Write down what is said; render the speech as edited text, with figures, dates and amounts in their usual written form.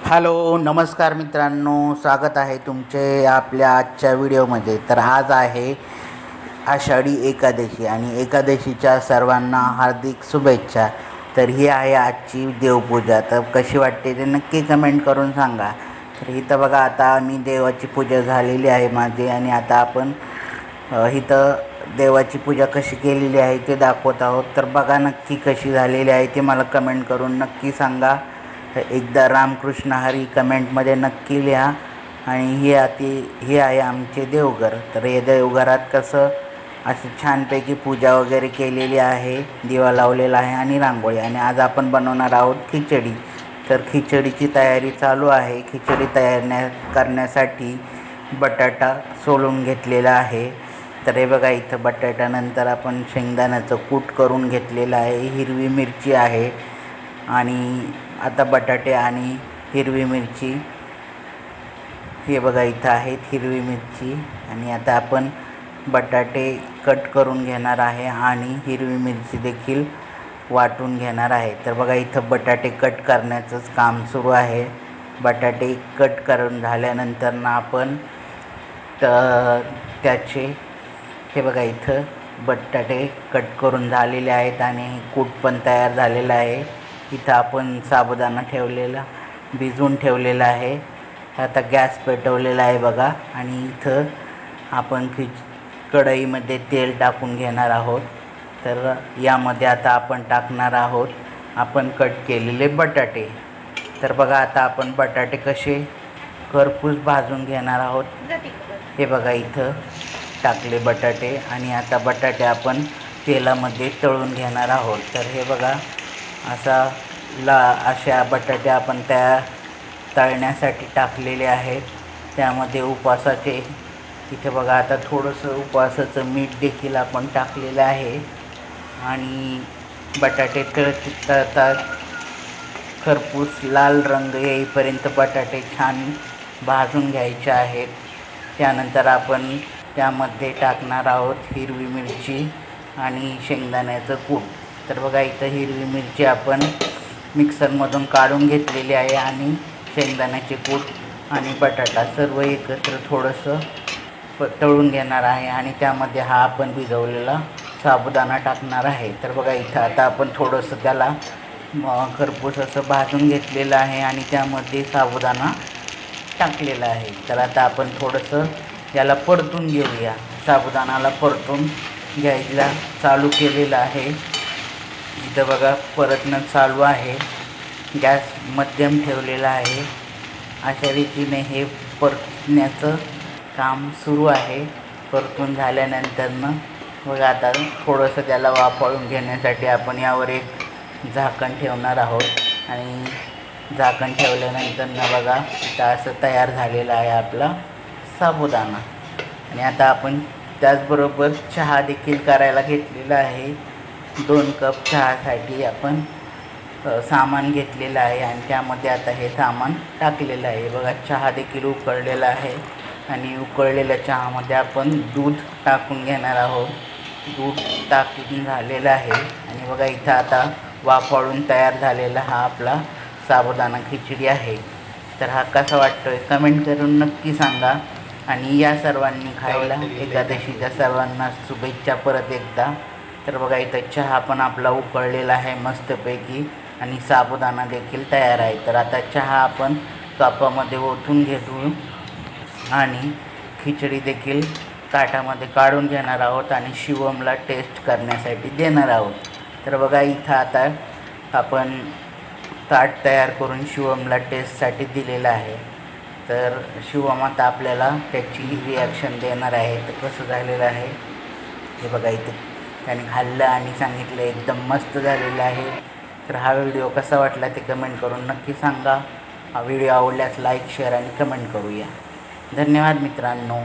Hello नमस्कार मित्रांनो, स्वागत आहे तुमचे आपल्या आजच्या व्हिडिओमध्ये. तर आज आहे आषाढी एकादशी आणि एकादशीच्या सर्वांना हार्दिक शुभेच्छा. तर ही आहे आजची देवपूजा. तर कशी वाटते ते नक्की कमेंट करून सांगा. तर इथं बघा, आता मी देवाची पूजा झालेली आहे माझी आणि आता आपण इथं देवाची पूजा कशी केलेली आहे ते दाखवत आहोत. तर बघा नक्की कशी झालेली आहे ते मला कमेंट करून नक्की सांगा. एकदा रामकृष्ण हरी कमेंटमध्ये नक्की लिहा. आणि हे आहे आमचे देवघर. तर या देवघरात कसं अशी छानपैकी पूजा वगैरे केलेली आहे, दिवा लावलेला आहे आणि रांगोळी. आणि आज आपण बनवणार आहोत खिचडी. तर खिचडीची तयारी चालू आहे. खिचडी करण्यासाठी बटाटा सोलून घेतलेला आहे. तर हे बघा, इथं बटाट्यानंतर आपण शेंगदाण्याचं कूट करून घेतलेलं आहे, हिरवी मिरची आहे आणि आता बटाटे आणि हिरवी मिरची, हे बघा इथं आहेत हिरवी मिरची. आणि आता आपण बटाटे कट करून घेणार आहे आणि हिरवी मिरची देखील वाटून घेणार आहे. तर बघा, इथं बटाटे कट करण्याचंच काम सुरू आहे. बटाटे कट करून झाल्यानंतर ना आपण त्याचे, हे बघा इथं बटाटे कट करून झालेले आहेत आणि कूट पण तयार झालेला आहे. इथं आपण साबुदाणा भिजवून ठेवलेला आहे. आता गॅस पेटवलेला आहे बघा. आणि इथं आपण कढईमध्ये तेल टाकून घेणार आहोत. तर यामध्ये आता आपण टाकणार आहोत आपण कट केलेले बटाटे. तर बघा, आता आपण बटाटे कसे खरपूस भाजून घेणार आहोत. हे बघा, इथं टाकले बटाटे आणि आता बटाटे आपण तेलामध्ये तळून घेणार आहोत. तर हे बघा, अशा बटाटे आपण तळण्यासाठी टाकलेले आहेत. त्यामध्ये उपवासाचे, इथे बघा आता थोडंसं उपवासाचं मीठ देखील आपण टाकलेलं आहे. आणि बटाटे तळतात खरपूस लाल रंग येईपर्यंत बटाटे छान भाजून घ्यायचे आहेत. त्यानंतर आपण त्यामध्ये टाकणार आहोत हिरवी मिरची आणि शेंगदाण्याचं कूट. तर बघा, इथं हिरवी मिरची आपण मिक्सरमधून काढून घेतलेली आहे आणि शेंगदाण्याचे कूट आणि बटाटा सर्व एकत्र थोडंसं तळून घेणार आहे. आणि त्यामध्ये हा आपण भिजवलेला साबुदाणा टाकणार आहे. तर बघा, इथं आता आपण थोडंसं त्याला खरपूस असं भाजून घेतलेलं आहे आणि त्यामध्ये साबुदाणा टाकलेला आहे. तर आता आपण थोडंसं याला परतून घेऊया. साबुदाणाला परतून घ्यायला चालू केलेलं आहे. इथं बघा, परतणं चालू आहे. गॅस मध्यम ठेवलेला आहे. अशा रीतीने हे परतण्याचं काम सुरू आहे. परतून झाल्यानंतरनं बघा, आता थोडंसं त्याला वाफळून घेण्यासाठी आपण यावर एक झाकण ठेवणार आहोत. आणि झाकण ठेवल्यानंतरनं बघा, इथं असं तयार झालेला आहे आपला साबुदाणा. आणि आता आपण त्याचबरोबर चहा देखील करायला घेतलेला आहे. 2 कप चहासाठी आपण सामान घेतलेलं आहे आणि त्यामध्ये आता हे सामान टाकलेलं आहे. बघा, चहा देखील उकळलेला आहे आणि उकळलेल्या चहामध्ये आपण दूध टाकून घेणार आहोत. दूध टाकून झालेलं आहे आणि बघा, इथं आता वाफळून तयार झालेला हा आपला साबुदाणा खिचडी आहे. तर हा कसा वाटतोय कमेंट करून नक्की सांगा. आणि या सर्वांनी खायला एकादशीच्या सर्वांना शुभेच्छा परत एकदा. तर बघा, इथं चहा पण आपला उकळलेला आहे मस्तपैकी आणि साबुदाणा देखील तयार आहे. तर आता चहा आपण कपामध्ये ओतून घेऊ आणि खिचडी देखील ताटामध्ये काढून घेणार आहोत आणि शिवमला टेस्ट करण्यासाठी देणार आहोत. तर बघा, इथं आता आपण ताट तयार करून शिवमला टेस्टसाठी दिलेलं आहे. तर शिवम आता आपल्याला त्याची रिॲक्शन देणार आहे. तर कसं झालेलं आहे हे बघा, इथं त्याने खाल्लं आणि सांगितलं एकदम मस्त झालेलं आहे. तर हा व्हिडिओ कसा वाटला ते कमेंट करून नक्की सांगा. हा व्हिडिओ आवडल्यास लाईक, शेअर आणि कमेंट करूया. धन्यवाद मित्रांनो.